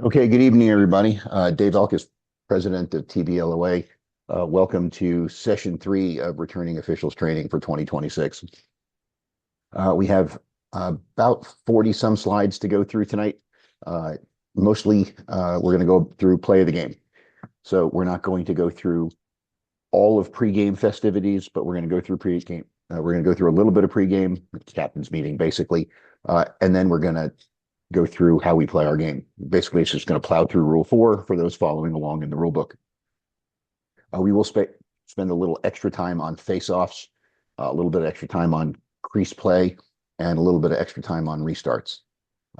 Okay, good evening, everybody. Dave Elkis, president of TBLOA. Welcome to session 3 of returning officials training for 2026. We have about 40 some slides to go through tonight. Mostly, we're going to go through play of the game. So we're not going to go through all of pregame festivities, but we're going to go through pregame. We're going to go through a little bit of pregame, captain's meeting, basically, and then we're going to go through how we play our game. Basically, it's just going to plow through Rule 4 for those following along in the rule book. We will spend a little extra time on face-offs, a little bit of extra time on crease play, and a little bit of extra time on restarts.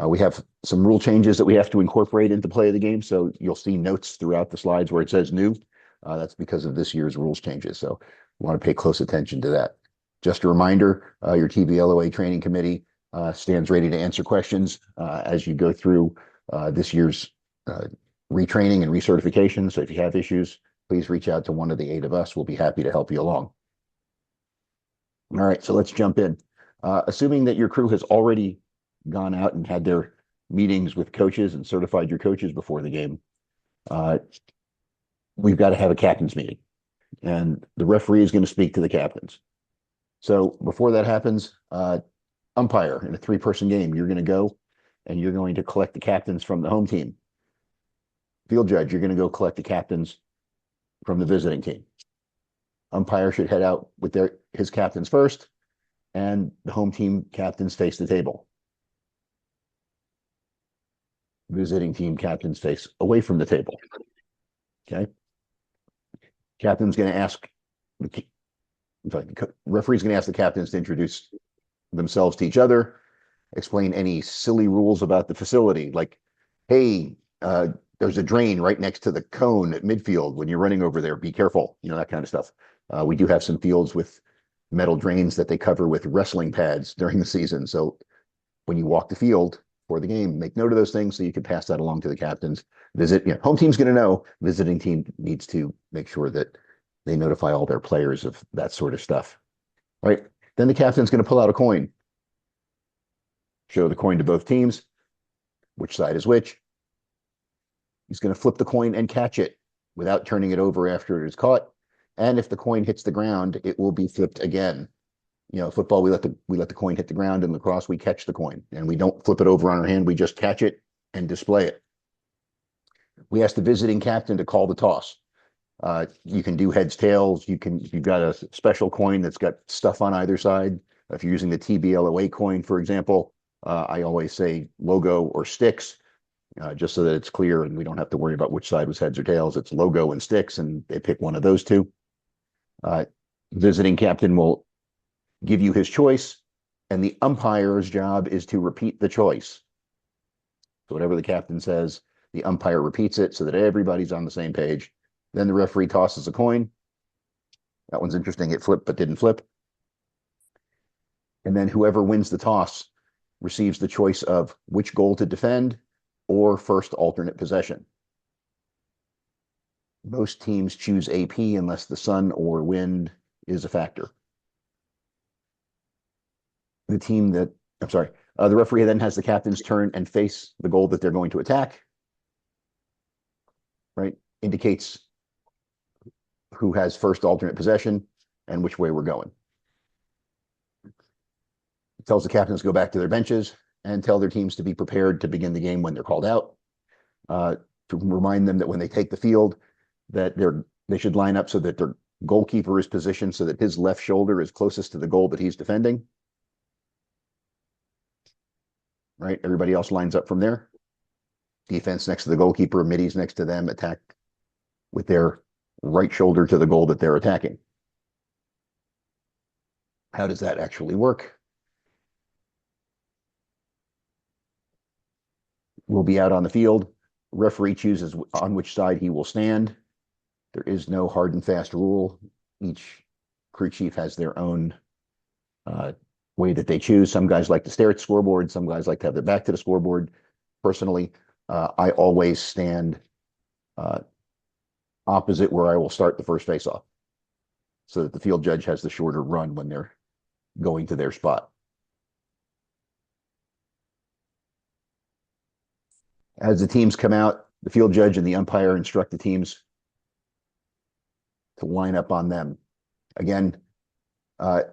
We have some rule changes that we have to incorporate into play of the game, so you'll see notes throughout the slides where it says new. That's because of this year's rules changes, so we want to pay close attention to that. Just a reminder, your TBLOA training committee stands ready to answer questions as you go through this year's retraining and recertification. So if you have issues, please reach out to one of the 8 of us. We'll be happy to help you along. All right, so let's jump in. Assuming that your crew has already gone out and had their meetings with coaches and certified your coaches before the game, we've got to have a captain's meeting. And the referee is going to speak to the captains. So before that happens, umpire in a 3-person game, you're going to go and you're going to collect the captains from the home team. Field judge, you're going to go collect the captains from the visiting team. Umpire should head out with his captains first, and the home team captains face the table. Visiting team captains face away from the table. Okay. Captain's going to ask, referee's going to ask the captains to introduce themselves to each other, explain any silly rules about the facility, like, hey, there's a drain right next to the cone at midfield. When you're running over there, be careful, that kind of stuff. We do have some fields with metal drains that they cover with wrestling pads during the season. So when you walk the field for the game, make note of those things so you can pass that along to the captains. Home team's going to know. Visiting team needs to make sure that they notify all their players of that sort of stuff. All right. Then the captain's going to pull out a coin. Show the coin to both teams. Which side is which? He's going to flip the coin and catch it without turning it over after it is caught. And if the coin hits the ground, it will be flipped again. Football, we let the coin hit the ground. In lacrosse, we catch the coin. And we don't flip it over on our hand. We just catch it and display it. We ask the visiting captain to call the toss. You can do heads, tails. You've got a special coin that's got stuff on either side. If you're using the TBLOA coin, for example, I always say logo or sticks, just so that it's clear and we don't have to worry about which side was heads or tails. It's logo and sticks, and they pick one of those two. Visiting captain will give you his choice, and the umpire's job is to repeat the choice. So whatever the captain says, the umpire repeats it so that everybody's on the same page. Then the referee tosses a coin. That one's interesting. It flipped but didn't flip. And then whoever wins the toss receives the choice of which goal to defend or first alternate possession. Most teams choose AP unless the sun or wind is a factor. The referee then has the captains turn and face the goal that they're going to attack. Right? Indicates who has first alternate possession and which way we're going. It tells the captains to go back to their benches and tell their teams to be prepared to begin the game when they're called out. To remind them that when they take the field, that they should line up so that their goalkeeper is positioned so that his left shoulder is closest to the goal that he's defending. Right? Everybody else lines up from there. Defense next to the goalkeeper, middies next to them, attack with their right shoulder to the goal that they're attacking. How does that actually work? We'll be out on the field. Referee chooses on which side he will stand. There is no hard and fast rule. Each crew chief has their own way that they choose. Some guys like to stare at the scoreboard. Some guys like to have their back to the scoreboard. Personally, I always stand opposite where I will start the first faceoff, so that the field judge has the shorter run when they're going to their spot. As the teams come out, the field judge and the umpire instruct the teams to line up on them. Again,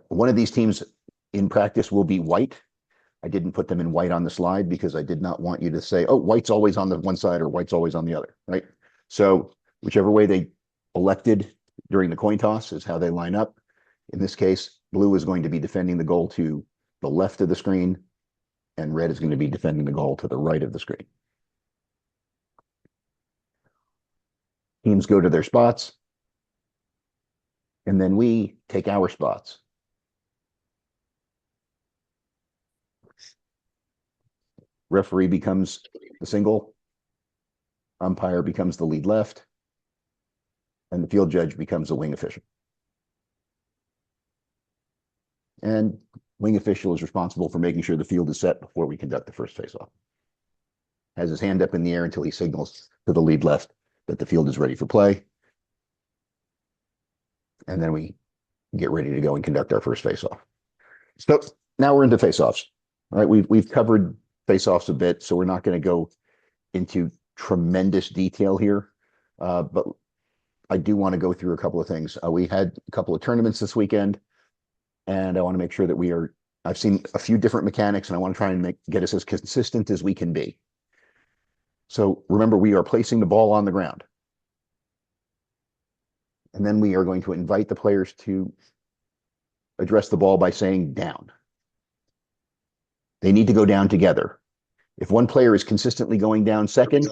one of these teams in practice will be white. I didn't put them in white on the slide because I did not want you to say, oh, white's always on the one side or white's always on the other, right? So whichever way they elected during the coin toss is how they line up. In this case, blue is going to be defending the goal to the left of the screen, and red is going to be defending the goal to the right of the screen. Teams go to their spots, and then we take our spots. Referee becomes the single, umpire becomes the lead left, and the field judge becomes the wing official. And wing official is responsible for making sure the field is set before we conduct the first faceoff. Has his hand up in the air until he signals to the lead left that the field is ready for play. And then we get ready to go and conduct our first faceoff. So now we're into faceoffs. All right, we've covered faceoffs a bit, so we're not going to go into tremendous detail here. But I do want to go through a couple of things. We had a couple of tournaments this weekend, and I want to make sure that I've seen a few different mechanics, and I want to try and get us as consistent as we can be. So remember, we are placing the ball on the ground. And then we are going to invite the players to address the ball by saying down. They need to go down together. If one player is consistently going down second,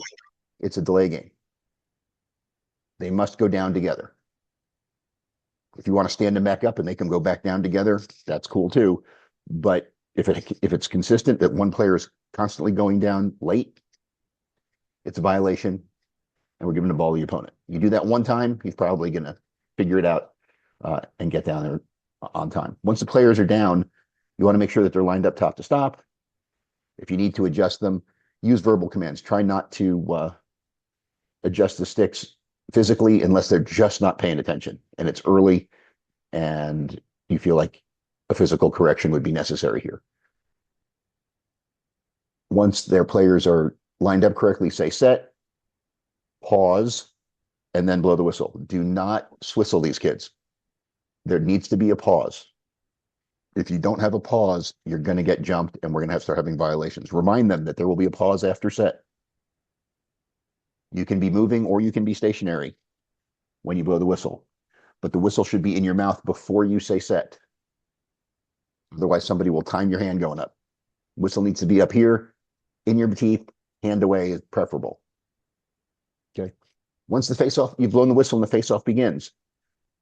it's a delay game. They must go down together. If you want to stand them back up and make them go back down together, that's cool too. But if it's consistent that one player is constantly going down late, it's a violation, and we're giving the ball to the opponent. You do that one time, he's probably going to figure it out and get down there on time. Once the players are down, you want to make sure that they're lined up top to stop. If you need to adjust them, use verbal commands. Try not to adjust the sticks physically unless they're just not paying attention and it's early and you feel like a physical correction would be necessary here. Once their players are lined up correctly, say set, pause, and then blow the whistle. Do not swistle these kids. There needs to be a pause. If you don't have a pause, you're going to get jumped and we're going to have to start having violations. Remind them that there will be a pause after set. You can be moving or you can be stationary when you blow the whistle, but the whistle should be in your mouth before you say set. Otherwise, somebody will time your hand going up. Whistle needs to be up here, in your teeth, hand away is preferable. Okay. Once the face-off, you've blown the whistle and the face-off begins.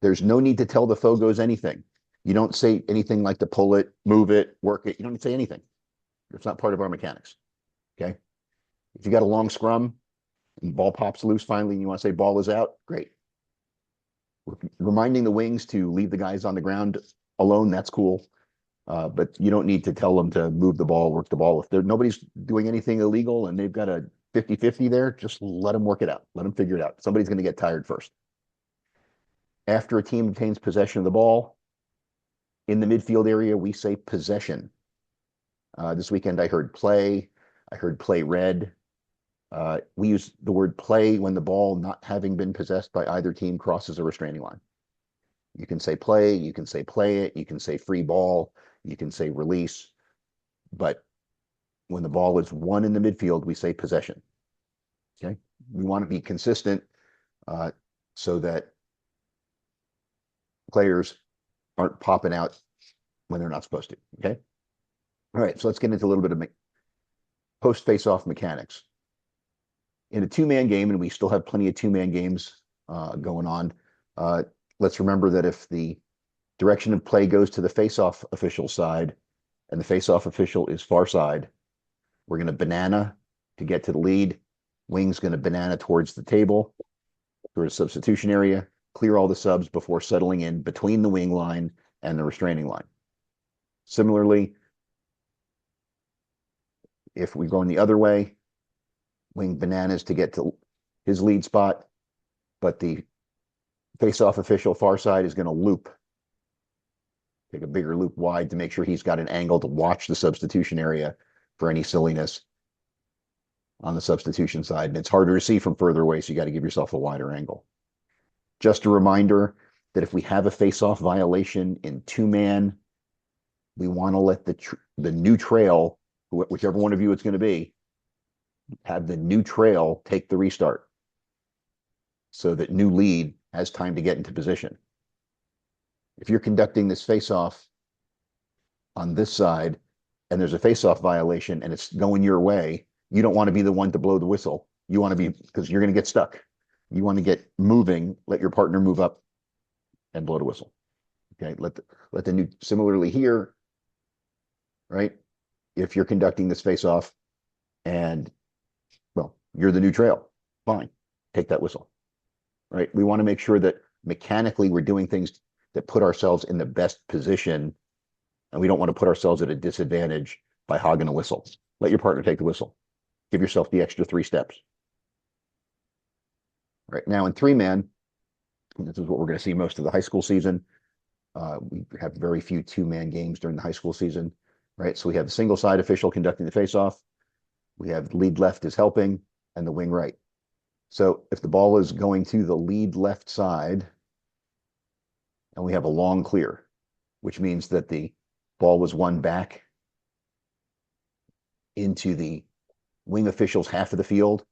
There's no need to tell the Fogos anything. You don't say anything like to pull it, move it, work it. You don't need to say anything. It's not part of our mechanics. Okay. If you got a long scrum and ball pops loose finally and you want to say ball is out, great. Reminding the wings to leave the guys on the ground alone, that's cool. But you don't need to tell them to move the ball, work the ball. If nobody's doing anything illegal and they've got a 50-50 there, just let them work it out. Let them figure it out. Somebody's going to get tired first. After a team obtains possession of the ball, in the midfield area, we say possession. This weekend, I heard play. I heard play red. We use the word play when the ball not having been possessed by either team crosses a restraining line. You can say play, you can say play it, you can say free ball, you can say release. But when the ball is won in the midfield, we say possession. Okay. We want to be consistent so that players aren't popping out when they're not supposed to. Okay. All right. So let's get into a little bit of post face-off mechanics. In a two-man game, and we still have plenty of two-man games going on, let's remember that if the direction of play goes to the face-off official side and the face-off official is far side, we're going to banana to get to the lead. Wing's going to banana towards the table, towards the substitution area, clear all the subs before settling in between the wing line and the restraining line. Similarly, if we're going the other way, wing bananas to get to his lead spot, but the face-off official far side is going to loop, take a bigger loop wide to make sure he's got an angle to watch the substitution area for any silliness. on the substitution side, and it's harder to see from further away, so you got to give yourself a wider angle. Just a reminder that if we have a face-off violation in two-man, we want to let the new trail, whichever one of you it's going to be, have the new trail take the restart so that new lead has time to get into position. If you're conducting this face-off on this side and there's a face-off violation and it's going your way, you don't want to be the one to blow the whistle. You want to be, because you're going to get stuck. You want to get moving, let your partner move up and blow the whistle. Okay, let the new, similarly here, right? If you're conducting this face-off and, well, you're the new trail, fine, take that whistle, right? We want to make sure that mechanically we're doing things that put ourselves in the best position, and we don't want to put ourselves at a disadvantage by hogging a whistle. Let your partner take the whistle. Give yourself the extra 3 steps. Right now in three-man, this is what we're going to see most of the high school season. We have very few two-man games during the high school season, right? So we have the single side official conducting the face-off. We have lead left is helping and the wing right. So if the ball is going to the lead left side and we have a long clear, which means that the ball was won back into the wing official's half of the field,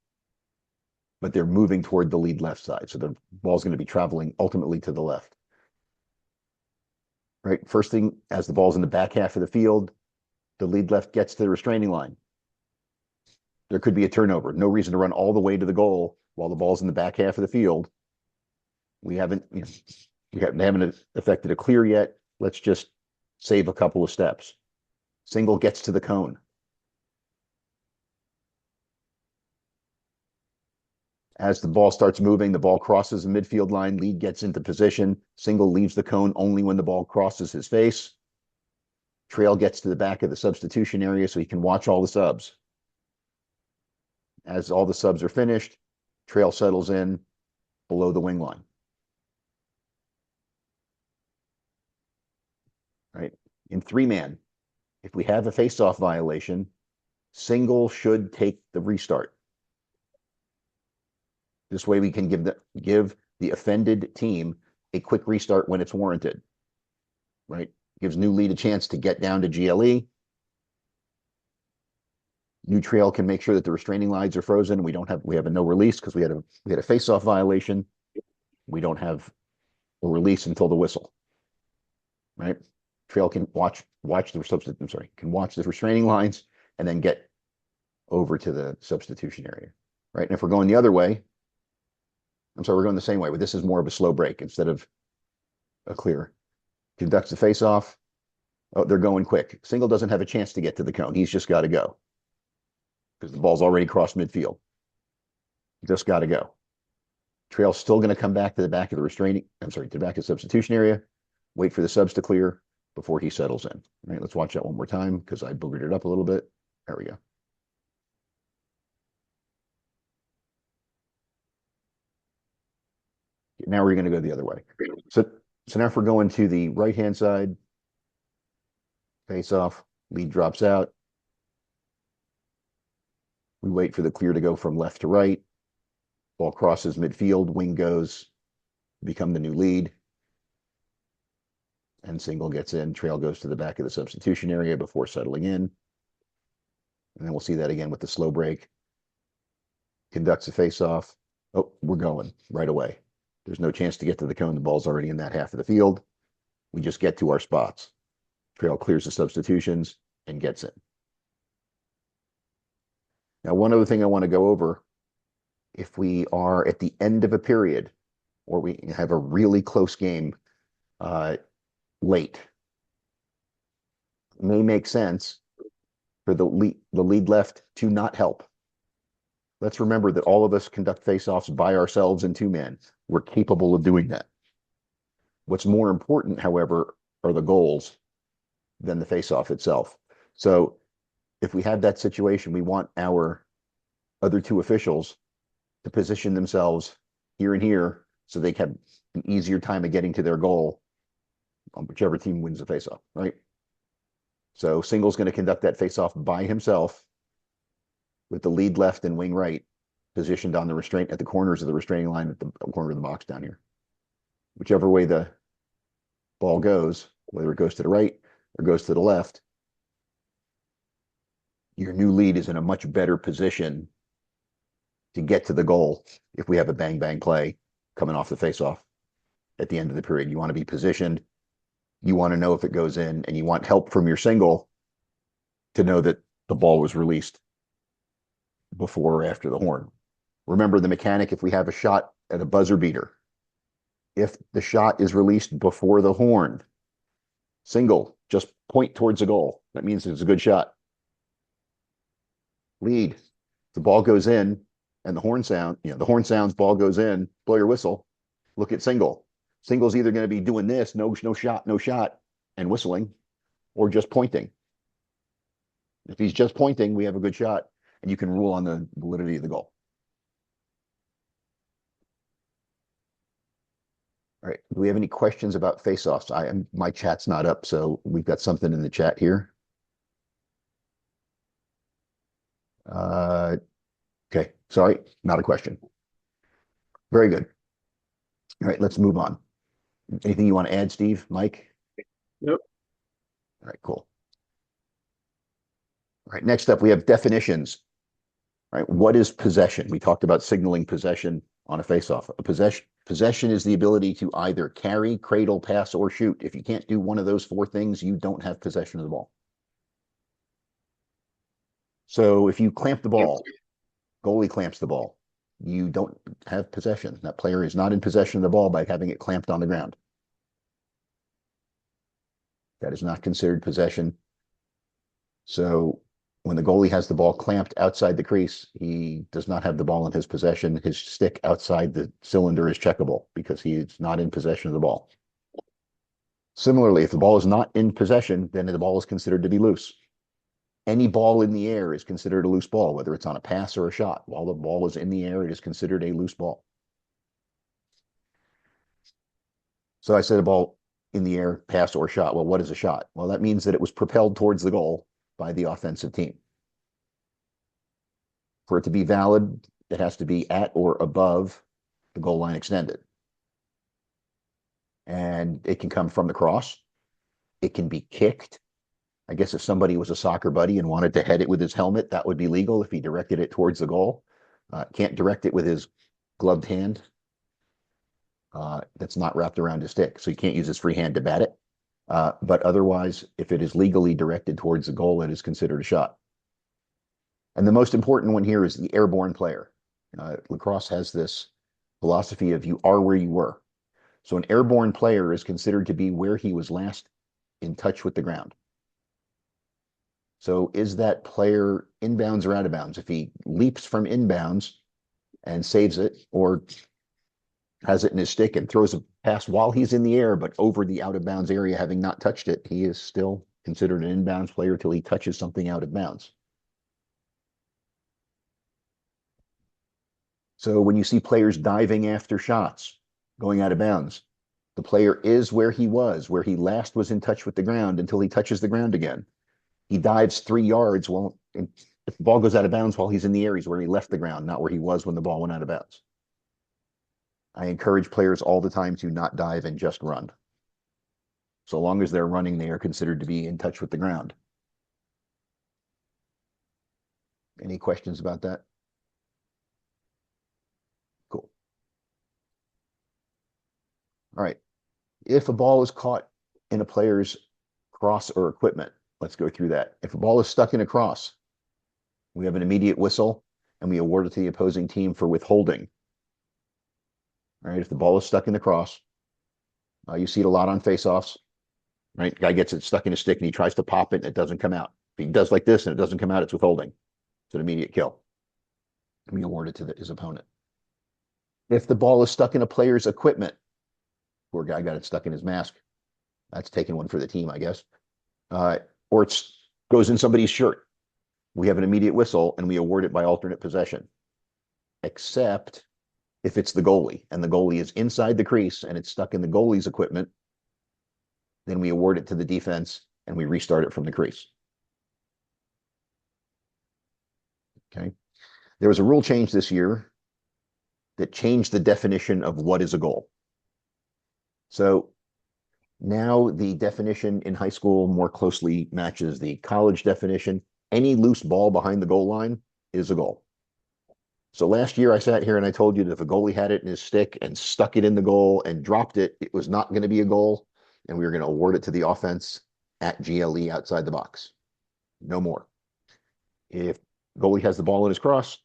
but they're moving toward the lead left side. So the ball's going to be traveling ultimately to the left. Right? First thing, as the ball's in the back half of the field, the lead left gets to the restraining line. There could be a turnover. No reason to run all the way to the goal while the ball's in the back half of the field. We haven't affected a clear yet. Let's just save a couple of steps. Single gets to the cone. As the ball starts moving, the ball crosses the midfield line, lead gets into position, single leaves the cone only when the ball crosses his face. Trail gets to the back of the substitution area so he can watch all the subs. As all the subs are finished, trail settles in below the wing line. Right? In three-man, if we have a face-off violation, single should take the restart. This way we can give the offended team a quick restart when it's warranted, right? Gives new lead a chance to get down to GLE. New trail can make sure that the restraining lines are frozen. We have a no release because we had a face-off violation. We don't have a release until the whistle, right? Trail can watch the restraining lines and then get over to the substitution area, right? And if we're going the other way, we're going the same way, but this is more of a slow break instead of a clear. Conducts the face-off. Oh, they're going quick. Single doesn't have a chance to get to the cone. He's just got to go because the ball's already crossed midfield. Just got to go. Trail's still going to come back to the back of the back of the substitution area, wait for the subs to clear before he settles in. All right, let's watch that one more time because I boogered it up a little bit. There we go. Now we're going to go the other way. So now if we're going to the right-hand side, face off, lead drops out. We wait for the clear to go from left to right. Ball crosses midfield, wing goes, become the new lead. And single gets in, trail goes to the back of the substitution area before settling in. And then we'll see that again with the slow break. Conducts a face-off. Oh, we're going right away. There's no chance to get to the cone. The ball's already in that half of the field. We just get to our spots. Trail clears the substitutions and gets in. Now, one other thing I want to go over, if we are at the end of a period or we have a really close game late, it may make sense for the lead left to not help. Let's remember that all of us conduct face-offs by ourselves in two-man. We're capable of doing that. What's more important, however, are the goals than the face-off itself. So if we have that situation, we want our other two officials to position themselves here and here so they have an easier time of getting to their goal on whichever team wins the face-off, right? So single's going to conduct that face-off by himself. with the lead left and wing right positioned on the restraint at the corners of the restraining line at the corner of the box down here. Whichever way the ball goes, whether it goes to the right or goes to the left, your new lead is in a much better position to get to the goal if we have a bang-bang play coming off the face-off at the end of the period. You want to be positioned. You want to know if it goes in, and you want help from your single to know that the ball was released before or after the horn. Remember the mechanic, if we have a shot at a buzzer beater, if the shot is released before the horn, single, just point towards the goal. That means it's a good shot. Lead, the ball goes in and the horn sound, the horn sounds, ball goes in, blow your whistle, look at single. Single's either going to be doing this, no shot, and whistling, or just pointing. If he's just pointing, we have a good shot, and you can rule on the validity of the goal. All right. Do we have any questions about face-offs? My chat's not up, so we've got something in the chat here. Okay. Sorry, not a question. Very good. All right, let's move on. Anything you want to add, Steve, Mike? Nope. All right, cool. All right, next up, we have definitions. All right, what is possession? We talked about signaling possession on a face-off. Possession is the ability to either carry, cradle, pass, or shoot. If you can't do one of those four things, you don't have possession of the ball. So if you clamp the ball, goalie clamps the ball, you don't have possession. That player is not in possession of the ball by having it clamped on the ground. That is not considered possession. So when the goalie has the ball clamped outside the crease, he does not have the ball in his possession. His stick outside the cylinder is checkable because he is not in possession of the ball. Similarly, if the ball is not in possession, then the ball is considered to be loose. Any ball in the air is considered a loose ball, whether it's on a pass or a shot. While the ball is in the air, it is considered a loose ball. So I said a ball in the air, pass or shot. Well, what is a shot? Well, that means that it was propelled towards the goal by the offensive team. For it to be valid, it has to be at or above the goal line extended. And it can come from the cross. It can be kicked. I guess if somebody was a soccer buddy and wanted to head it with his helmet, that would be legal if he directed it towards the goal. Can't direct it with his gloved hand. That's not wrapped around his stick. So he can't use his free hand to bat it. But otherwise, if it is legally directed towards the goal, it is considered a shot. And the most important one here is the airborne player. Lacrosse has this philosophy of you are where you were. So an airborne player is considered to be where he was last in touch with the ground. So is that player inbounds or out of bounds? If he leaps from inbounds and saves it, or has it in his stick and throws a pass while he's in the air, but over the out of bounds area, having not touched it, he is still considered an inbounds player till he touches something out of bounds. So when you see players diving after shots, going out of bounds, the player is where he was, where he last was in touch with the ground until he touches the ground again. He dives 3 yards. Well, if the ball goes out of bounds while he's in the air, he's where he left the ground, not where he was when the ball went out of bounds. I encourage players all the time to not dive and just run. So long as they're running, they are considered to be in touch with the ground. Any questions about that? Cool. All right. If a ball is caught in a player's cross or equipment, let's go through that. If a ball is stuck in a cross, we have an immediate whistle and we award it to the opposing team for withholding. All right, if the ball is stuck in the cross, you see it a lot on face-offs, right? Guy gets it stuck in his stick and he tries to pop it and it doesn't come out. If he does like this and it doesn't come out, it's withholding. It's an immediate kill. We award it to his opponent. If the ball is stuck in a player's equipment, poor guy got it stuck in his mask. That's taking one for the team, I guess. Or it goes in somebody's shirt. We have an immediate whistle and we award it by alternate possession. Except if it's the goalie and the goalie is inside the crease and it's stuck in the goalie's equipment, then we award it to the defense and we restart it from the crease. Okay. There was a rule change this year that changed the definition of what is a goal. So now the definition in high school more closely matches the college definition. Any loose ball behind the goal line is a goal. So last year I sat here and I told you that if a goalie had it in his stick and stuck it in the goal and dropped it, it was not going to be a goal, and we were going to award it to the offense at GLE outside the box. No more. If goalie has the ball in his cross,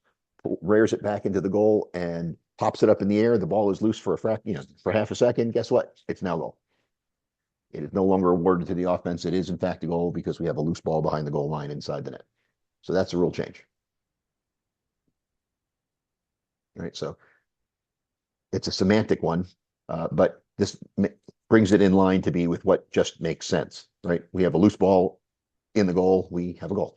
rears it back into the goal and pops it up in the air, the ball is loose for for half a second. Guess what? It's now goal. It is no longer awarded to the offense. It is in fact a goal because we have a loose ball behind the goal line inside the net. So that's a rule change. All right, so it's a semantic one, but this brings it in line to be with what just makes sense, right? We have a loose ball in the goal, we have a goal.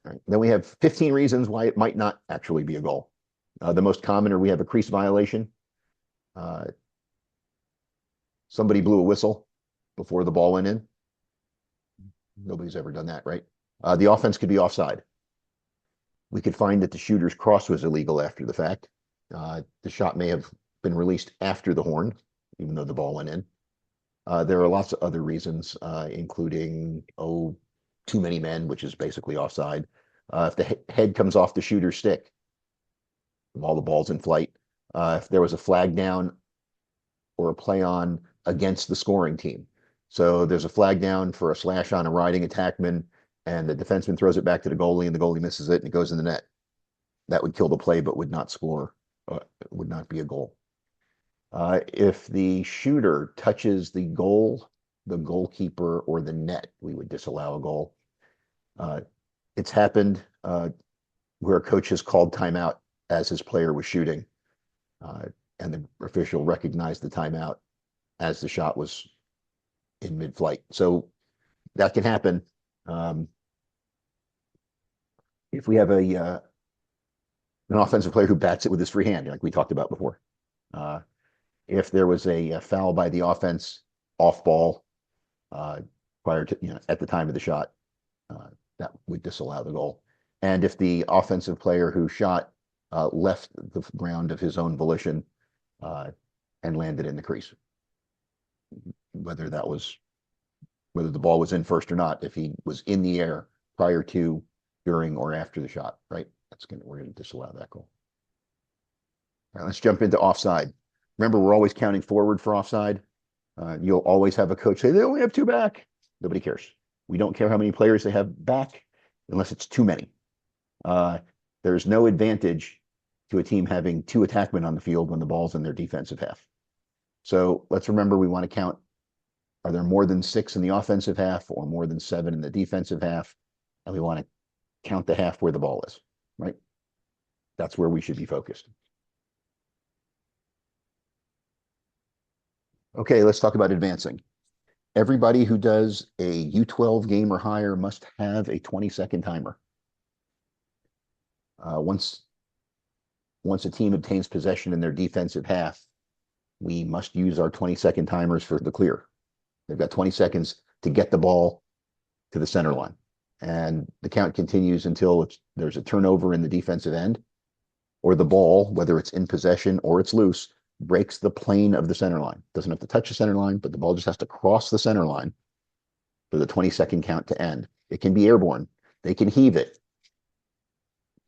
All right. Then we have 15 reasons why it might not actually be a goal. The most common are we have a crease violation. Somebody blew a whistle before the ball went in. Nobody's ever done that, right? The offense could be offside. We could find that the shooter's cross was illegal after the fact. The shot may have been released after the horn, even though the ball went in. There are lots of other reasons, including, too many men, which is basically offside. If the head comes off the shooter's stick while the ball's in flight, if there was a flag down or a play on against the scoring team. So there's a flag down for a slash on a riding attackman, and the defenseman throws it back to the goalie, and the goalie misses it, and it goes in the net. That would kill the play, but would not score. Would not be a goal. If the shooter touches the goal, the goalkeeper, or the net, we would disallow a goal. It's happened where a coach has called timeout as his player was shooting, and the official recognized the timeout as the shot was in mid-flight. So that can happen. If we have an offensive player who bats it with his free hand, like we talked about before, if there was a foul by the offense off ball prior to, at the time of the shot, that would disallow the goal. And if the offensive player who shot left the ground of his own volition and landed in the crease, whether the ball was in first or not, if he was in the air prior to, during, or after the shot, right? We're going to disallow that goal. All right, let's jump into offside. Remember, we're always counting forward for offside. You'll always have a coach say, they only have two back. Nobody cares. We don't care how many players they have back unless it's too many. There's no advantage to a team having two attackmen on the field when the ball's in their defensive half. So let's remember, we want to count, are there more than 6 in the offensive half or more than 7 in the defensive half? And we want to count the half where the ball is, right? That's where we should be focused. Okay, let's talk about advancing. Everybody who does a U12 game or higher must have a 20-second timer. Once a team obtains possession in their defensive half, we must use our 20-second timers for the clear. They've got 20 seconds to get the ball to the center line. And the count continues until there's a turnover in the defensive end, or the ball, whether it's in possession or it's loose, breaks the plane of the center line. Doesn't have to touch the center line, but the ball just has to cross the center line for the 20-second count to end. It can be airborne. They can heave it,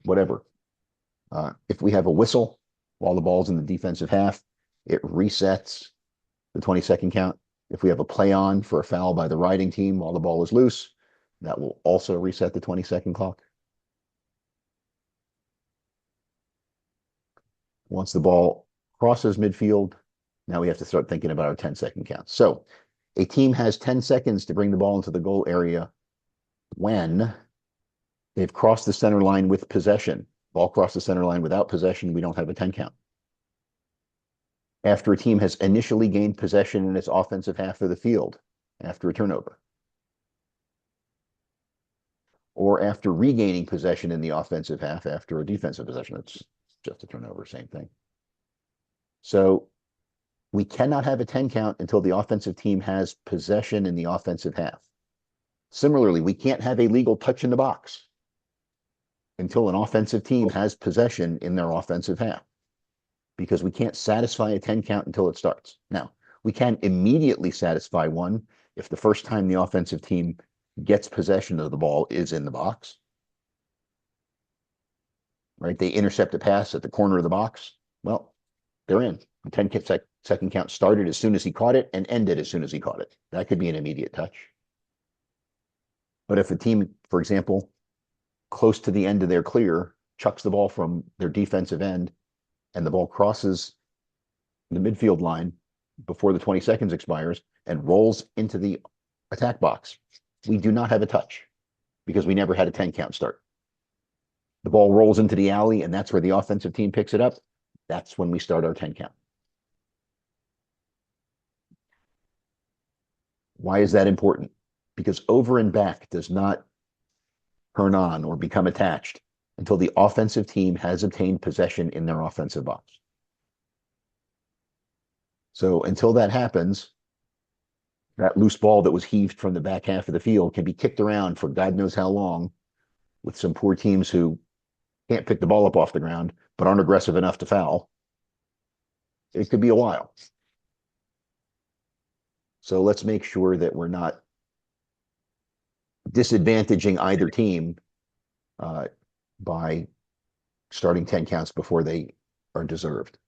whatever. If we have a whistle while the ball's in the defensive half, it resets the 20-second count. If we have a play on for a foul by the riding team while the ball is loose, that will also reset the 20-second clock. Once the ball crosses midfield, now we have to start thinking about our 10-second count. So a team has 10 seconds to bring the ball into the goal area when they've crossed the center line with possession. Ball crossed the center line without possession, we don't have a 10 count. After a team has initially gained possession in its offensive half of the field after a turnover, or after regaining possession in the offensive half after a defensive possession. It's just a turnover, same thing. So we cannot have a 10 count until the offensive team has possession in the offensive half. Similarly, we can't have a legal touch in the box until an offensive team has possession in their offensive half, because we can't satisfy a 10 count until it starts. Now, we can immediately satisfy one if the first time the offensive team gets possession of the ball is in the box. Right? They intercept a pass at the corner of the box. Well, they're in. The 10-second count started as soon as he caught it and ended as soon as he caught it. That could be an immediate touch. But if a team, for example, close to the end of their clear, chucks the ball from their defensive end and the ball crosses the midfield line before the 20 seconds expires and rolls into the attack box, we do not have a touch because we never had a 10 count start. The ball rolls into the alley and that's where the offensive team picks it up. That's when we start our 10 count. Why is that important? Because over and back does not turn on or become attached until the offensive team has obtained possession in their offensive box. So until that happens, that loose ball that was heaved from the back half of the field can be kicked around for God knows how long with some poor teams who can't pick the ball up off the ground, but aren't aggressive enough to foul. It could be a while. So let's make sure that we're not disadvantaging either team by starting 10 counts before they are deserved.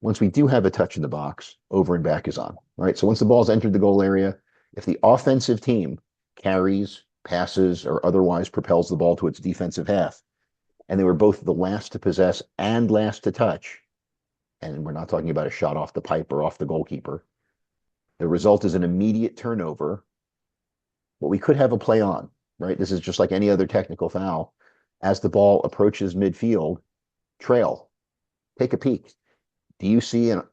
Once we do have a touch in the box, over and back is on, right? So once the ball's entered the goal area, if the offensive team carries, passes, or otherwise propels the ball to its defensive half, and they were both the last to possess and last to touch, and we're not talking about a shot off the pipe or off the goalkeeper, the result is an immediate turnover. But we could have a play on, right? This is just like any other technical foul. As the ball approaches midfield, trail, take a peek. Do you see a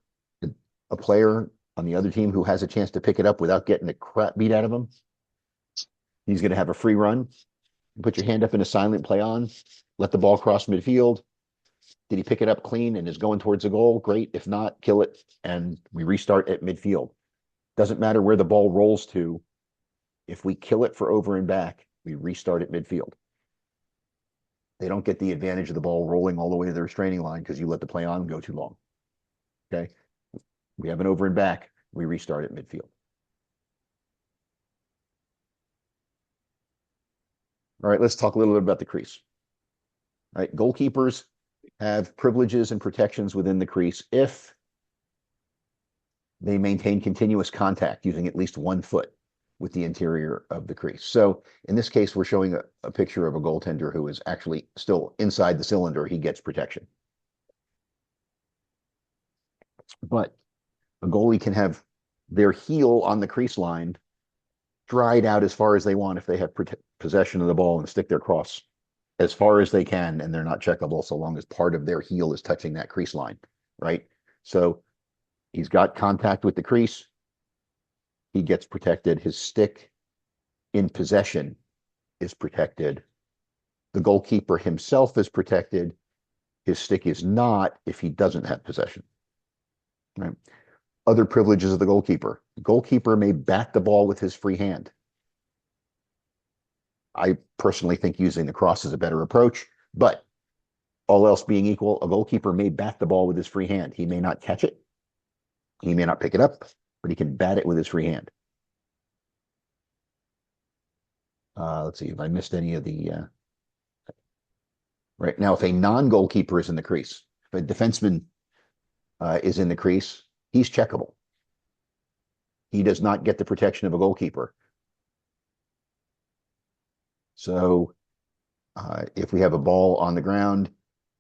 player on the other team who has a chance to pick it up without getting the crap beat out of him? He's going to have a free run. Put your hand up in a silent play on. Let the ball cross midfield. Did he pick it up clean and is going towards the goal? Great. If not, kill it. And we restart at midfield. Doesn't matter where the ball rolls to. If we kill it for over and back, we restart at midfield. They don't get the advantage of the ball rolling all the way to the restraining line because you let the play on go too long. Okay. We have an over and back. We restart at midfield. All right, let's talk a little bit about the crease. All right, goalkeepers have privileges and protections within the crease if they maintain continuous contact using at least 1 foot with the interior of the crease. So in this case, we're showing a picture of a goaltender who is actually still inside the cylinder. He gets protection. But a goalie can have their heel on the crease line dried out as far as they want if they have possession of the ball and stick their cross as far as they can, and they're not checkable so long as part of their heel is touching that crease line, right? So he's got contact with the crease. He gets protected. His stick in possession is protected. The goalkeeper himself is protected. His stick is not if he doesn't have possession. Right? Other privileges of the goalkeeper. The goalkeeper may bat the ball with his free hand. I personally think using the cross is a better approach, but all else being equal, a goalkeeper may bat the ball with his free hand. He may not catch it. He may not pick it up, but he can bat it with his free hand. Let's see if I missed any of the... Right now, if a non-goalkeeper is in the crease, if a defenseman is in the crease, he's checkable. He does not get the protection of a goalkeeper. So if we have a ball on the ground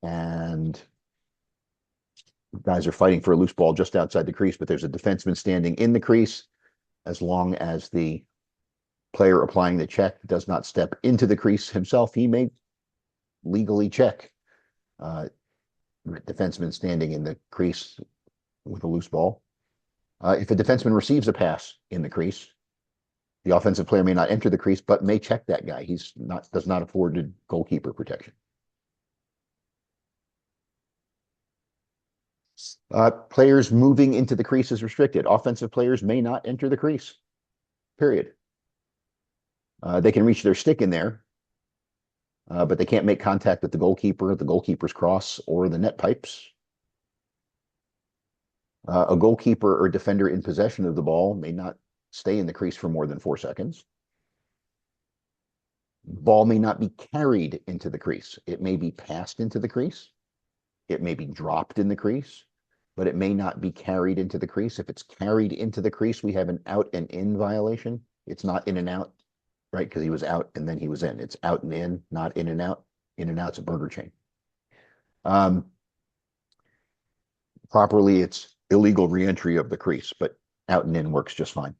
and guys are fighting for a loose ball just outside the crease, but there's a defenseman standing in the crease, as long as the player applying the check does not step into the crease himself, he may legally check defenseman standing in the crease with a loose ball. If a defenseman receives a pass in the crease, the offensive player may not enter the crease, but may check that guy. Does not afford goalkeeper protection. Players moving into the crease is restricted. Offensive players may not enter the crease, period. They can reach their stick in there, but they can't make contact with the goalkeeper's cross, or the net pipes. A goalkeeper or defender in possession of the ball may not stay in the crease for more than 4 seconds. Ball may not be carried into the crease. It may be passed into the crease. It may be dropped in the crease, but it may not be carried into the crease. If it's carried into the crease, we have an out and in violation. It's not in and out, right? Because he was out and then he was in. It's out and in, not in and out. In and out's a burger chain. Properly, it's illegal reentry of the crease, but out and in works just fine.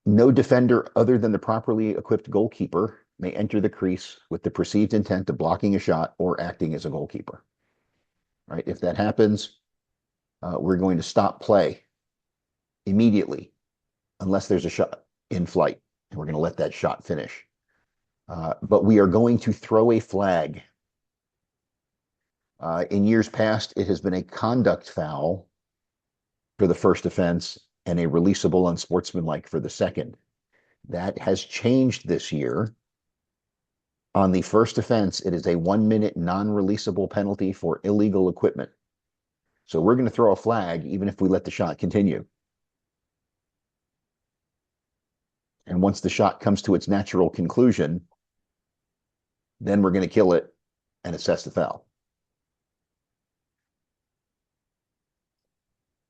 No defender other than the properly equipped goalkeeper may enter the crease with the perceived intent of blocking a shot or acting as a goalkeeper. Right? If that happens, we're going to stop play immediately unless there's a shot in flight, and we're going to let that shot finish. But we are going to throw a flag. In years past, it has been a conduct foul for the first offense and a releasable unsportsmanlike for the second. That has changed this year. On the first offense, it is a 1-minute non-releasable penalty for illegal equipment. So we're going to throw a flag even if we let the shot continue. And once the shot comes to its natural conclusion, then we're going to kill it and assess the foul.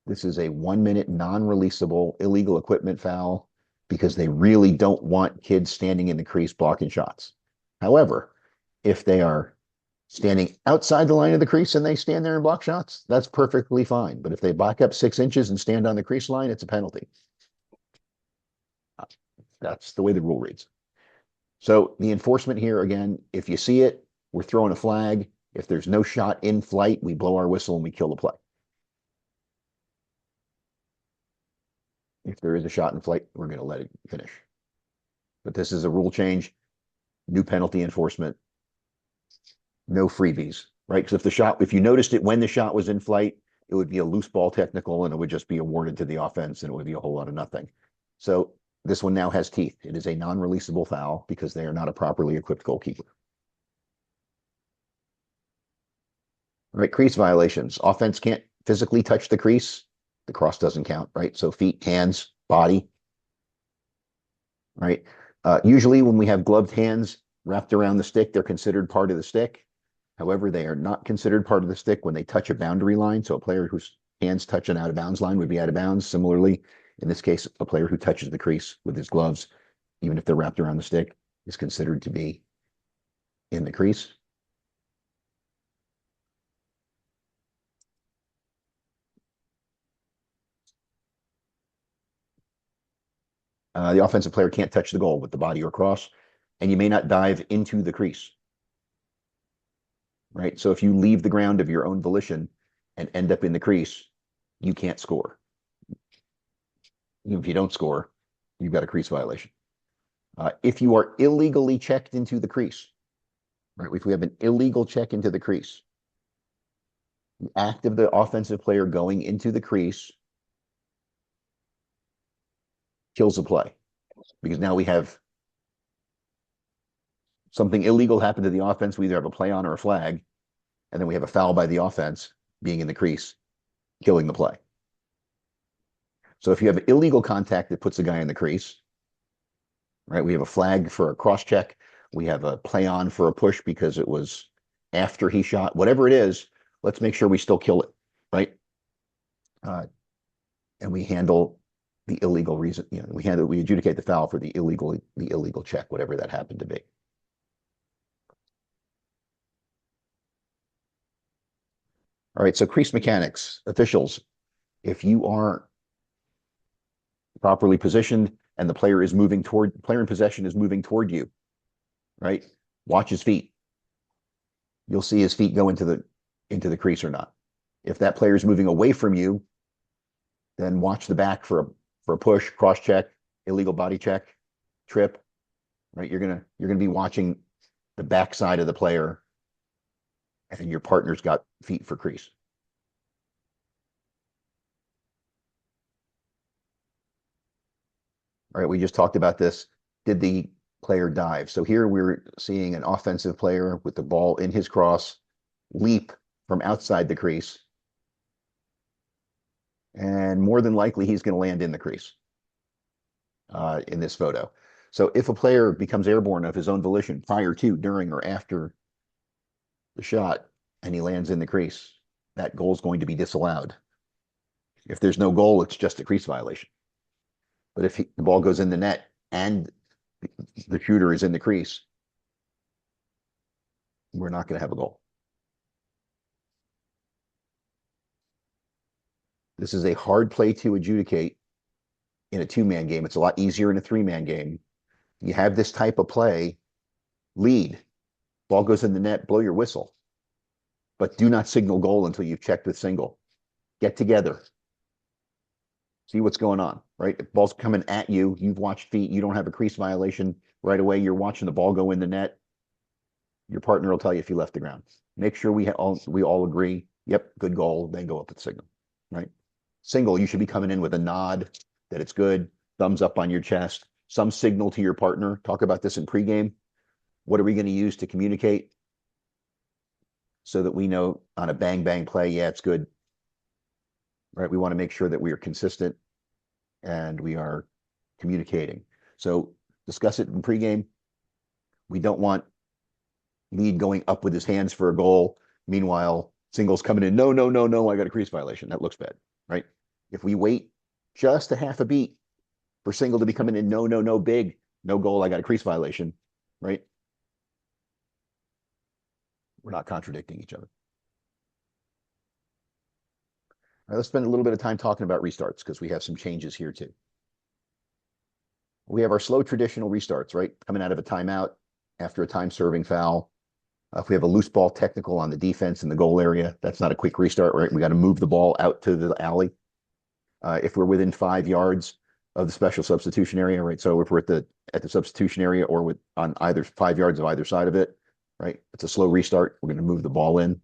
This is a 1-minute non-releasable illegal equipment foul because they really don't want kids standing in the crease blocking shots. However, if they are standing outside the line of the crease and they stand there and block shots, that's perfectly fine. But if they back up 6 inches and stand on the crease line, it's a penalty. That's the way the rule reads. So the enforcement here, again, if you see it, we're throwing a flag. If there's no shot in flight, we blow our whistle and we kill the play. If there is a shot in flight, we're going to let it finish. But this is a rule change, new penalty enforcement, no freebies, right? Because if you noticed it when the shot was in flight, it would be a loose ball technical and it would just be awarded to the offense and it would be a whole lot of nothing. So this one now has teeth. It is a non-releasable foul because they are not a properly equipped goalkeeper. All right, crease violations. Offense can't physically touch the crease. The cross doesn't count, right? So feet, hands, body, right? Usually when we have gloved hands wrapped around the stick, they're considered part of the stick. However, they are not considered part of the stick when they touch a boundary line. So a player whose hands touch an out of bounds line would be out of bounds. Similarly, in this case, a player who touches the crease with his gloves, even if they're wrapped around the stick, is considered to be in the crease. The offensive player can't touch the goal with the body or cross, and you may not dive into the crease. Right? So if you leave the ground of your own volition and end up in the crease, you can't score. If you don't score, you've got a crease violation. If you are illegally checked into the crease, right? If we have an illegal check into the crease, the act of the offensive player going into the crease kills the play, because now we have something illegal happen to the offense. We either have a play on or a flag, and then we have a foul by the offense being in the crease, killing the play. So if you have illegal contact that puts a guy in the crease, right? We have a flag for a cross check. We have a play on for a push because it was after he shot. Whatever it is, let's make sure we still kill it, right? And we handle the illegal reason. We adjudicate the foul for the illegal check, whatever that happened to be. All right, so crease mechanics, officials, if you are properly positioned and the player in possession is moving toward you, right? Watch his feet. You'll see his feet go into the crease or not. If that player is moving away from you, then watch the back for a push, cross check, illegal body check, trip, right? You're gonna be watching the backside of the player, and your partner's got feet for crease. All right, we just talked about this. Did the player dive. So here we're seeing an offensive player with the ball in his cross leap from outside the crease. And more than likely, he's going to land in the crease in this photo. So if a player becomes airborne of his own volition prior to, during, or after the shot, and he lands in the crease, that goal is going to be disallowed. If there's no goal, it's just a crease violation. But if the ball goes in the net and the shooter is in the crease, we're not going to have a goal. This is a hard play to adjudicate in a two-man game. It's a lot easier in a three-man game. You have this type of play, lead, ball goes in the net, blow your whistle, but do not signal goal until you've checked with single. Get together. See what's going on, right? If ball's coming at you, you've watched feet, you don't have a crease violation right away, you're watching the ball go in the net, your partner will tell you if you left the ground. Make sure we all agree, yep, good goal, then go up with signal, right? Single, you should be coming in with a nod that it's good, thumbs up on your chest, some signal to your partner. Talk about this in pregame. What are we going to use to communicate so that we know on a bang bang play, yeah, it's good, right? We want to make sure that we are consistent and we are communicating. So discuss it in pregame. We don't want lead going up with his hands for a goal. Meanwhile, singles coming in, no, no, no, no, I got a crease violation. That looks bad, right? If we wait just a half a beat for single to be coming in, no, no, no, big, no goal, I got a crease violation, right? We're not contradicting each other. All right, let's spend a little bit of time talking about restarts because we have some changes here too. We have our slow traditional restarts, right? Coming out of a timeout after a time serving foul. If we have a loose ball technical on the defense in the goal area, that's not a quick restart, right? We got to move the ball out to the alley. If we're within 5 yards of the special substitution area, right? So if we're at the substitution area or on either 5 yards of either side of it, right? It's a slow restart. We're going to move the ball in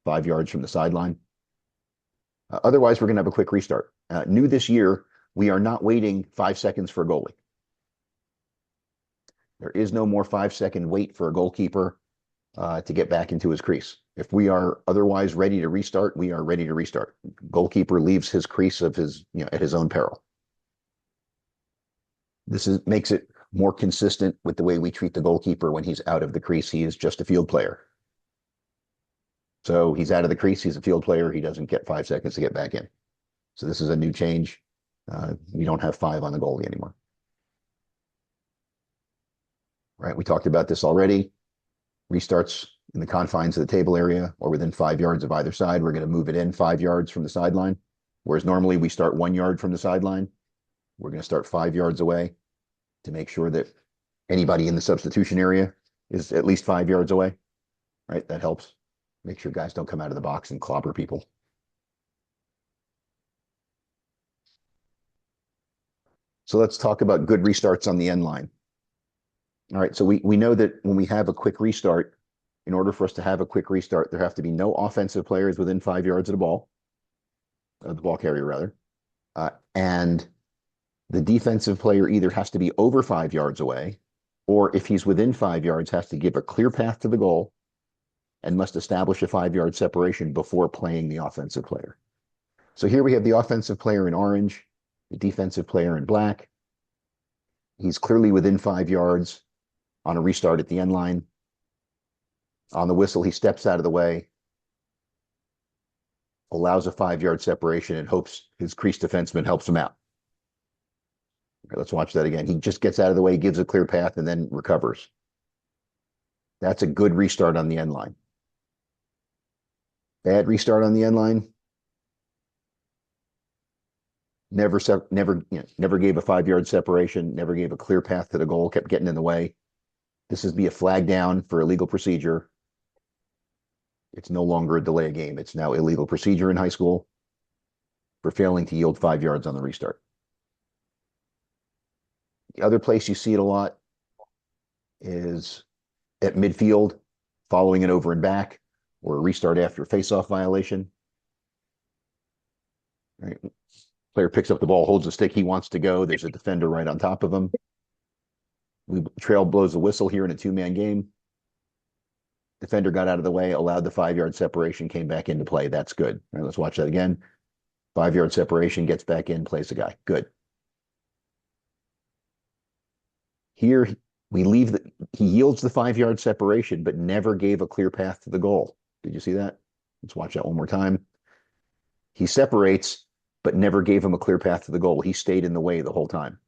5 yards from the sideline. Otherwise, we're going to have a quick restart. New this year, we are not waiting 5 seconds for a goalie. There is no more 5-second wait for a goalkeeper to get back into his crease. If we are otherwise ready to restart, we are ready to restart. Goalkeeper leaves his crease of his, at his own peril. This makes it more consistent with the way we treat the goalkeeper when he's out of the crease. He is just a field player. So he's out of the crease. He's a field player. He doesn't get 5 seconds to get back in. So this is a new change. We don't have 5 on the goalie anymore. Right. We talked about this already. Restarts in the confines of the table area or within 5 yards of either side. We're going to move it in 5 yards from the sideline. Whereas normally we start 1 yard from the sideline. We're going to start 5 yards away to make sure that anybody in the substitution area is at least 5 yards away. Right. That helps. Make sure guys don't come out of the box and clobber people. So let's talk about good restarts on the end line. All right, so we know that when we have a quick restart, in order for us to have a quick restart, there have to be no offensive players within 5 yards of the ball carrier rather. And the defensive player either has to be over 5 yards away, or if he's within 5 yards, has to give a clear path to the goal and must establish a 5-yard separation before playing the offensive player. So here we have the offensive player in orange, the defensive player in black. He's clearly within 5 yards on a restart at the end line. On the whistle, he steps out of the way, allows a 5-yard separation, and hopes his crease defenseman helps him out. Okay, let's watch that again. He just gets out of the way, gives a clear path, and then recovers. That's a good restart on the end line. Bad restart on the end line. Never gave a 5-yard separation, never gave a clear path to the goal, kept getting in the way. This is be a flag down for illegal procedure. It's no longer a delay of game. It's now illegal procedure in high school for failing to yield 5 yards on the restart. The other place you see it a lot is at midfield, following it over and back, or a restart after a faceoff violation. Right. Player picks up the ball, holds the stick, he wants to go. There's a defender right on top of him. Trail blows the whistle here in a two-man game. Defender got out of the way, allowed the 5-yard separation, came back into play. That's good. All right, let's watch that again. 5-yard separation, gets back in, plays the guy. Good. Here, he yields the 5-yard separation, but never gave a clear path to the goal. Did you see that? Let's watch that one more time. He separates, but never gave him a clear path to the goal. He stayed in the way the whole time.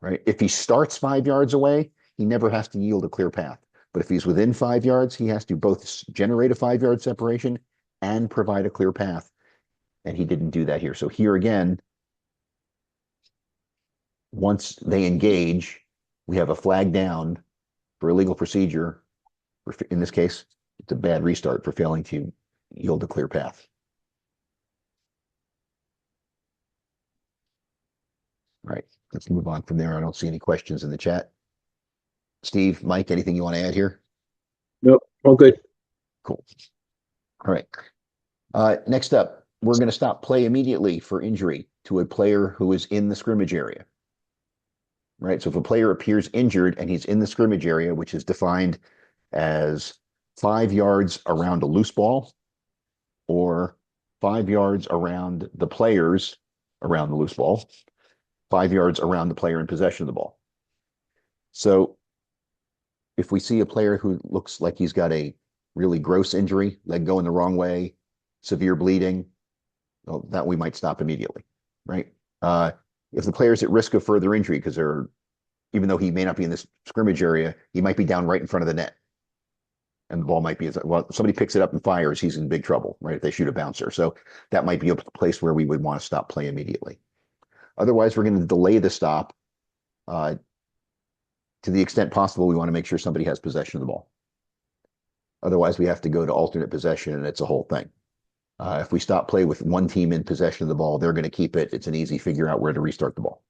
Right? If he starts 5 yards away, he never has to yield a clear path. But if he's within 5 yards, he has to both generate a 5-yard separation and provide a clear path. And he didn't do that here. So here again, once they engage, we have a flag down for illegal procedure. In this case, it's a bad restart for failing to yield a clear path. All right, let's move on from there. I don't see any questions in the chat. Steve, Mike, anything you want to add here? Nope, all good. Cool. All right. Next up, we're going to stop play immediately for injury to a player who is in the scrimmage area. Right. So if a player appears injured and he's in the scrimmage area, which is defined as 5 yards around a loose ball or 5 yards around the players around the loose ball, 5 yards around the player in possession of the ball. So if we see a player who looks like he's got a really gross injury, leg going the wrong way, severe bleeding, well, that we might stop immediately, right? If the player's at risk of further injury, because even though he may not be in this scrimmage area, he might be down right in front of the net. And the ball might be, well, if somebody picks it up and fires, he's in big trouble, right? If they shoot a bouncer. So that might be a place where we would want to stop play immediately. Otherwise, we're going to delay the stop. To the extent possible, we want to make sure somebody has possession of the ball. Otherwise, we have to go to alternate possession, and it's a whole thing. If we stop play with one team in possession of the ball, they're going to keep it. It's an easy figure out where to restart the ball.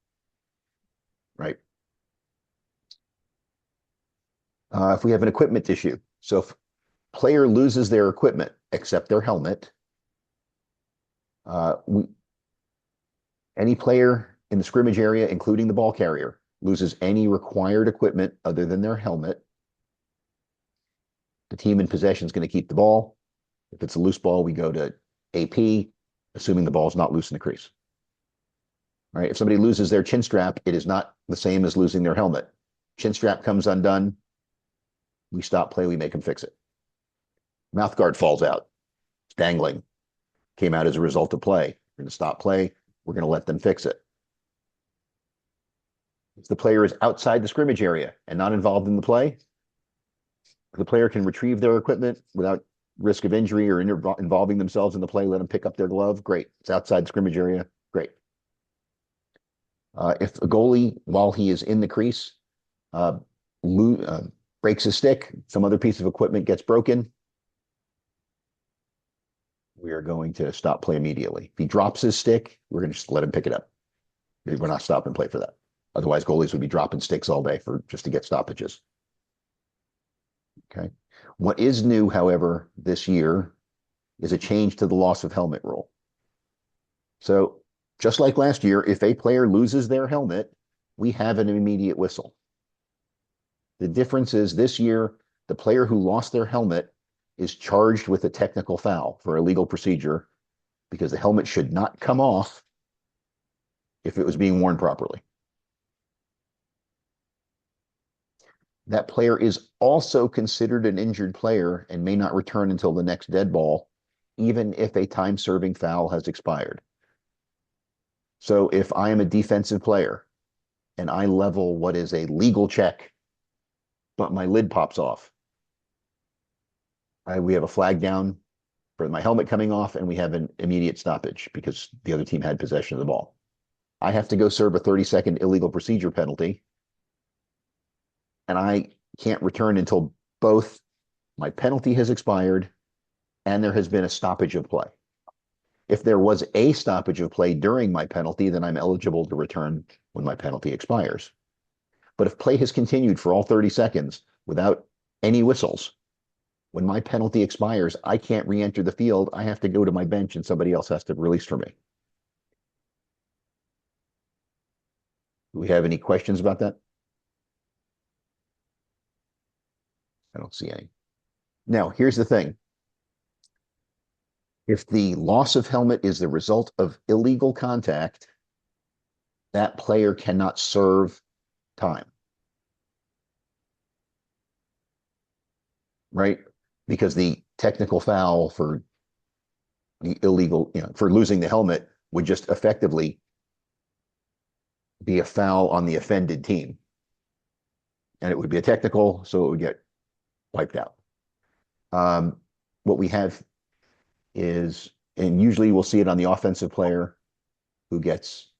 Right? If we have an equipment issue, so if player loses their equipment except their helmet, any player in the scrimmage area, including the ball carrier, loses any required equipment other than their helmet, the team in possession is going to keep the ball. If it's a loose ball, we go to AP, assuming the ball is not loose in the crease. Right? If somebody loses their chin strap, it is not the same as losing their helmet. Chin strap comes undone, we stop play, we make them fix it. Mouth guard falls out, it's dangling, came out as a result of play. We're going to stop play, we're going to let them fix it. If the player is outside the scrimmage area and not involved in the play, the player can retrieve their equipment without risk of injury or involving themselves in the play, let them pick up their glove, great. It's outside the scrimmage area, great. If a goalie, while he is in the crease, breaks his stick, some other piece of equipment gets broken, we are going to stop play immediately. If he drops his stick, we're going to just let him pick it up. We're not stopping play for that. Otherwise, goalies would be dropping sticks all day just to get stoppages. Okay. What is new, however, this year is a change to the loss of helmet rule. So just like last year, if a player loses their helmet, we have an immediate whistle. The difference is this year, the player who lost their helmet is charged with a technical foul for illegal procedure because the helmet should not come off if it was being worn properly. That player is also considered an injured player and may not return until the next dead ball, even if a time-serving foul has expired. So if I am a defensive player and I level what is a legal check, but my lid pops off, we have a flag down for my helmet coming off, and we have an immediate stoppage because the other team had possession of the ball. I have to go serve a 30-second illegal procedure penalty, and I can't return until both my penalty has expired and there has been a stoppage of play. If there was a stoppage of play during my penalty, then I'm eligible to return when my penalty expires. But if play has continued for all 30 seconds without any whistles, when my penalty expires, I can't re-enter the field. I have to go to my bench and somebody else has to release for me. Do we have any questions about that? I don't see any. Now, here's the thing. If the loss of helmet is the result of illegal contact, that player cannot serve time, right? Because the technical foul for the illegal, for losing the helmet would just effectively be a foul on the offended team. And it would be a technical, so it would get wiped out. What we have is, and usually we'll see it on the offensive player who gets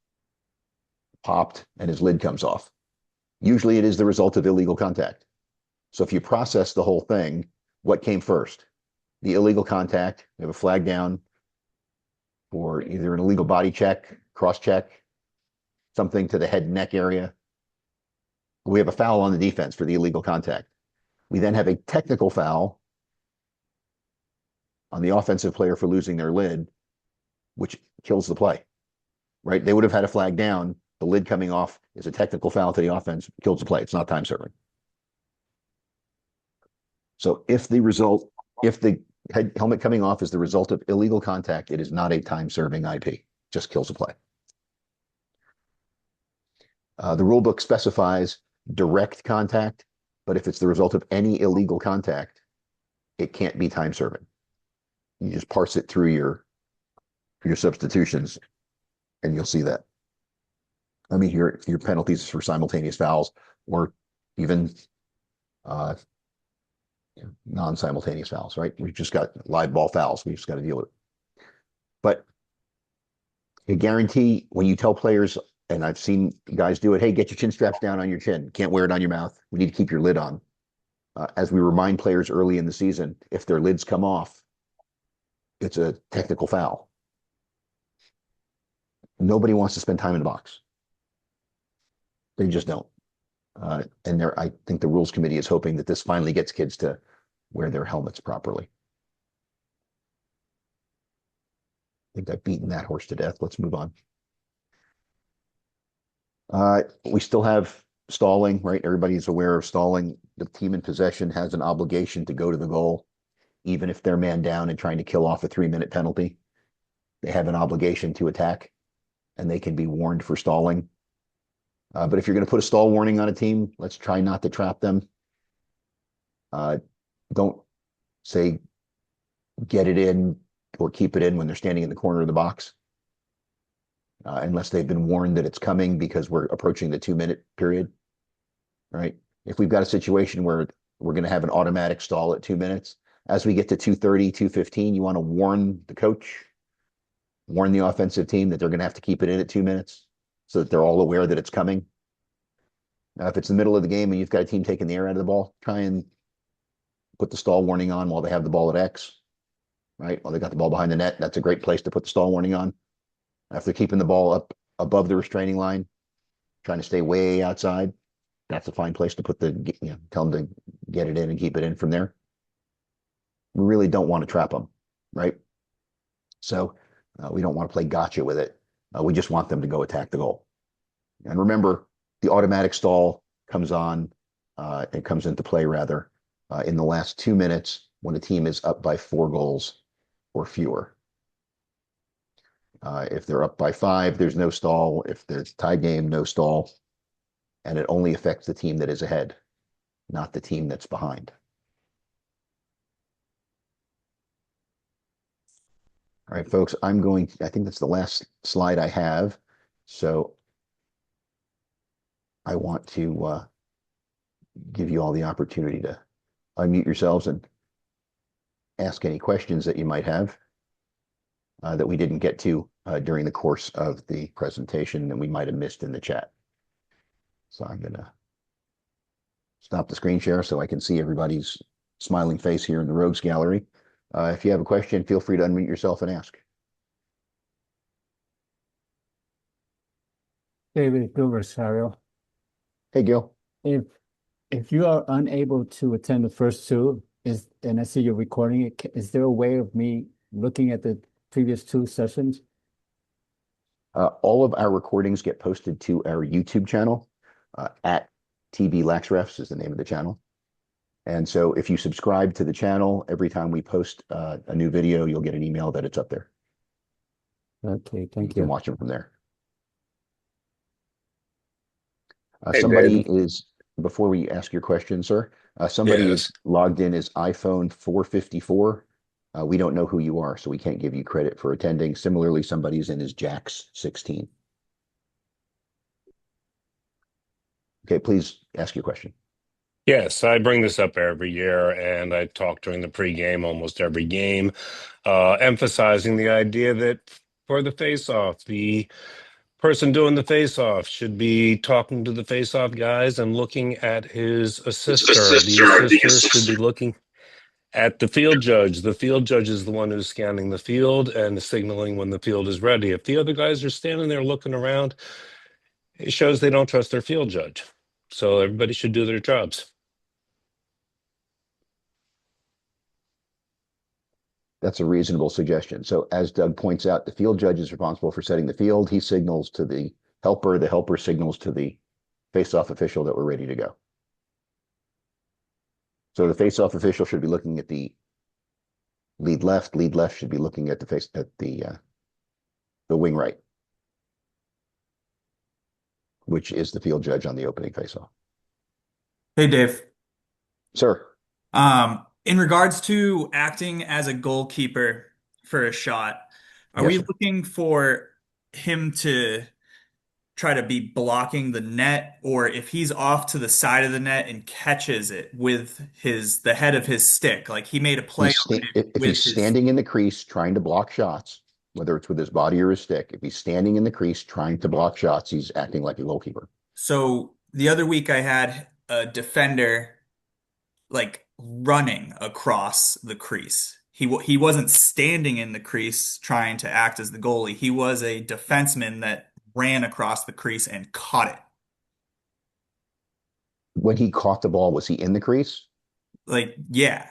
popped and his lid comes off. Usually it is the result of illegal contact. So if you process the whole thing, what came first? The illegal contact. We have a flag down for either an illegal body check, cross check, something to the head and neck area. We have a foul on the defense for the illegal contact. We then have a technical foul on the offensive player for losing their lid, which kills the play, right? They would have had a flag down. The lid coming off is a technical foul to the offense, kills the play. It's not time serving. So if the helmet coming off is the result of illegal contact, it is not a time serving IP, just kills the play. The rule book specifies direct contact, but if it's the result of any illegal contact, it can't be time serving. You just parse it through your substitutions, and you'll see that. I mean, your penalties for simultaneous fouls, or even non-simultaneous fouls, right? We've just got live ball fouls. We just got to deal with it. But I guarantee when you tell players, and I've seen guys do it, hey, get your chin straps down on your chin. Can't wear it on your mouth. We need to keep your lid on. As we remind players early in the season, if their lids come off, it's a technical foul. Nobody wants to spend time in the box. They just don't. And I think the rules committee is hoping that this finally gets kids to wear their helmets properly. I think I've beaten that horse to death. Let's move on. We still have stalling, right? Everybody's aware of stalling. The team in possession has an obligation to go to the goal, even if they're man down and trying to kill off a 3-minute penalty. They have an obligation to attack, and they can be warned for stalling. But if you're going to put a stall warning on a team, let's try not to trap them. Don't say get it in or keep it in when they're standing in the corner of the box, unless they've been warned that it's coming because we're approaching the 2-minute period, right? If we've got a situation where we're going to have an automatic stall at 2 minutes, as we get to 2:30, 2:15, you want to warn the coach, warn the offensive team that they're going to have to keep it in at 2 minutes so that they're all aware that it's coming. Now, if it's the middle of the game and you've got a team taking the air out of the ball, try and put the stall warning on while they have the ball at X, right? While they got the ball behind the net, that's a great place to put the stall warning on. If they're keeping the ball up above the restraining line, trying to stay way outside, that's a fine place to put tell them to get it in and keep it in from there. We really don't want to trap them, right? So we don't want to play gotcha with it. We just want them to go attack the goal. And remember, the automatic stall comes on, it comes into play rather, in the last 2 minutes when a team is up by 4 goals or fewer. If they're up by 5, there's no stall. If there's tie game, no stall. And it only affects the team that is ahead, not the team that's behind. All right, folks, I think that's the last slide I have. So I want to give you all the opportunity to unmute yourselves and ask any questions that you might have that we didn't get to during the course of the presentation that we might have missed in the chat. So I'm going to stop the screen share so I can see everybody's smiling face here in the Rogues Gallery. If you have a question, feel free to unmute yourself and ask. David Rosario. Hey, Gil. If you are unable to attend the first two, and I see you're recording it, is there a way of me looking at the previous 2 sessions? All of our recordings get posted to our YouTube channel, at TBLOA is the name of the channel. And so if you subscribe to the channel, every time we post a new video, you'll get an email that it's up there. Okay, You thank can you. watch them from there. Hey, Somebody Dave. is, before we ask your question, sir, somebody Yes. is logged in as iPhone 454. We don't know who you are, so we can't give you credit for attending. Similarly, somebody's in as Jax 16. Okay, please ask your question. Yes, I bring this up every year, and I talk during the pregame almost every game, emphasizing the idea that for the face-off, the person doing the face-off should be talking to the face-off guys and looking at his assister. The assister should be looking at the field judge. The field judge is the one who's scanning the field and signaling when the field is ready. If the other guys are standing there looking around, it shows they don't trust their field judge. So everybody should do their jobs. That's a reasonable suggestion. So as Doug points out, the field judge is responsible for setting the field. He signals to the helper signals to the face-off official that we're ready to go. So the face-off official should be looking at the lead left should be looking at the wing right, which is the field judge on the opening face-off. Hey Dave. Sir, In regards to acting as a goalkeeper for a shot, are yes, we sir. looking for him to try to be blocking the net, or if he's off to the side of the net and catches it with the head of his stick, like he made a play on it If he's with his, standing in the crease trying to block shots, whether it's with his body or his stick, if he's standing in the crease trying to block shots, he's acting like a goalkeeper. so the other week I had a defender like running across the crease. He wasn't standing in the crease trying to act as the goalie. He was a defenseman that ran across the crease and caught it. When he caught the ball, was he in the crease? Like, yeah,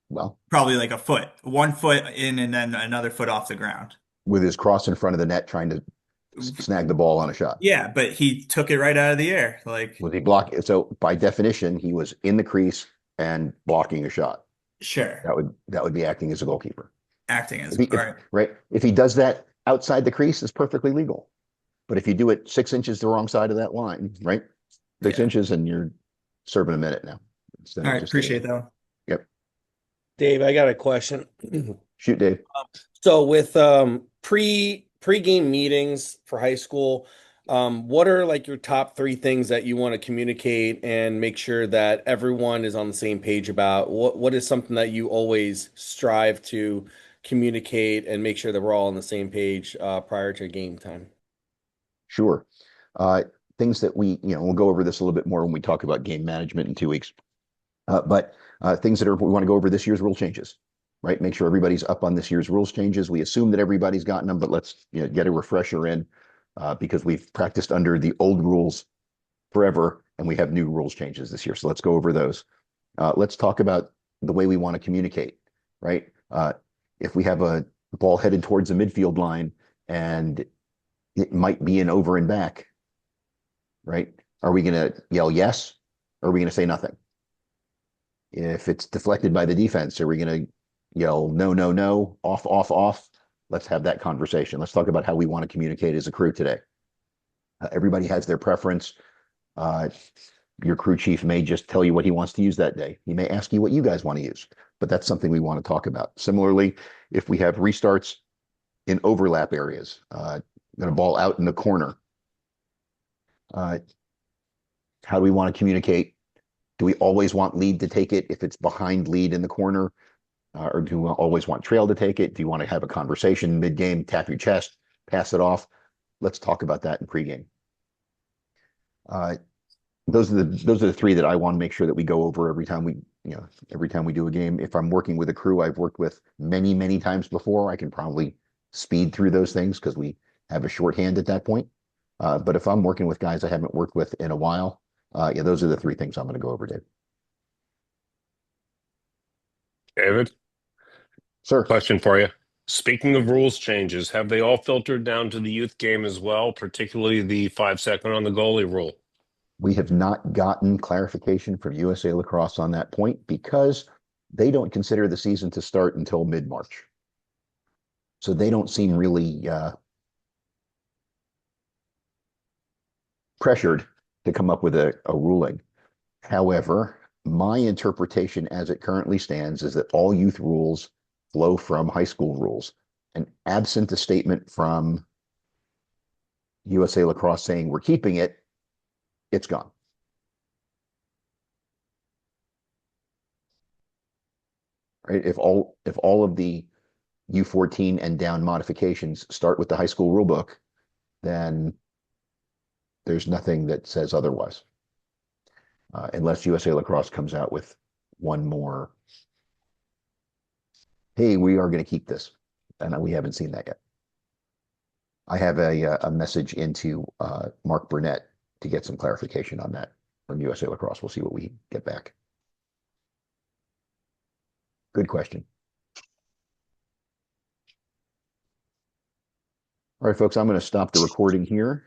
Well, probably like a foot, 1 foot in and then another foot off the ground. with his cross in front of the net trying to snag the ball on a shot. Yeah, but he took it right out of the air. Like, Was he blocking? So by definition, he was in the crease and blocking a shot. sure, That would be acting as a goalkeeper. acting as, All all right, right. If he does that outside the crease, it's perfectly legal. But if you do it 6 inches the wrong side of that line, right? 6 inches and you're serving a minute now. Instead all of right, just appreciate that one. Yep. Dave, I got a question. Shoot, Dave. So with pre-game meetings for high school, what are like your top three things that you want to communicate and make sure that everyone is on the same page about? What is something that you always strive to communicate and make sure that we're all on the same page prior to game time? Sure. Things that we'll go over this a little bit more when we talk about game management in 2 weeks. But things we want to go over this year's rule changes, right? Make sure everybody's up on this year's rules changes. We assume that everybody's gotten them, but let's get a refresher in because we've practiced under the old rules forever and we have new rules changes this year. So let's go over those. Let's talk about the way we want to communicate, right? If we have a ball headed towards the midfield line and it might be an over and back, right? Are we going to yell yes? Or are we going to say nothing? If it's deflected by the defense, are we going to yell no, no, no, off, off, off? Let's have that conversation. Let's talk about how we want to communicate as a crew today. Everybody has their preference. Your crew chief may just tell you what he wants to use that day. He may ask you what you guys want to use, but that's something we want to talk about. Similarly, if we have restarts in overlap areas, going to ball out in the corner, how do we want to communicate? Do we always want lead to take it if it's behind lead in the corner? Or do we always want trail to take it? Do you want to have a conversation mid-game, tap your chest, pass it off? Let's talk about that in pregame. Those are the three that I want to make sure that we go over every time we do a game. If I'm working with a crew I've worked with many, many times before, I can probably speed through those things because we have a shorthand at that point. But if I'm working with guys I haven't worked with in a while, those are the three things I'm going to go over, Dave. David, Sir. question for you. Speaking of rules changes, have they all filtered down to the youth game as well, particularly the 5 second on the goalie rule? We have not gotten clarification from USA Lacrosse on that point because they don't consider the season to start until mid-March. So they don't seem really pressured to come up with a ruling. However, my interpretation as it currently stands is that all youth rules flow from high school rules. And absent a statement from USA Lacrosse saying we're keeping it, it's gone. Right? If all of the U14 and down modifications start with the high school rulebook, then there's nothing that says otherwise. Unless USA Lacrosse comes out with one more, hey, we are going to keep this. And we haven't seen that yet. I have a message into Mark Burnett to get some clarification on that from USA Lacrosse. We'll see what we get back. Good question. All right, folks, I'm going to stop the recording here.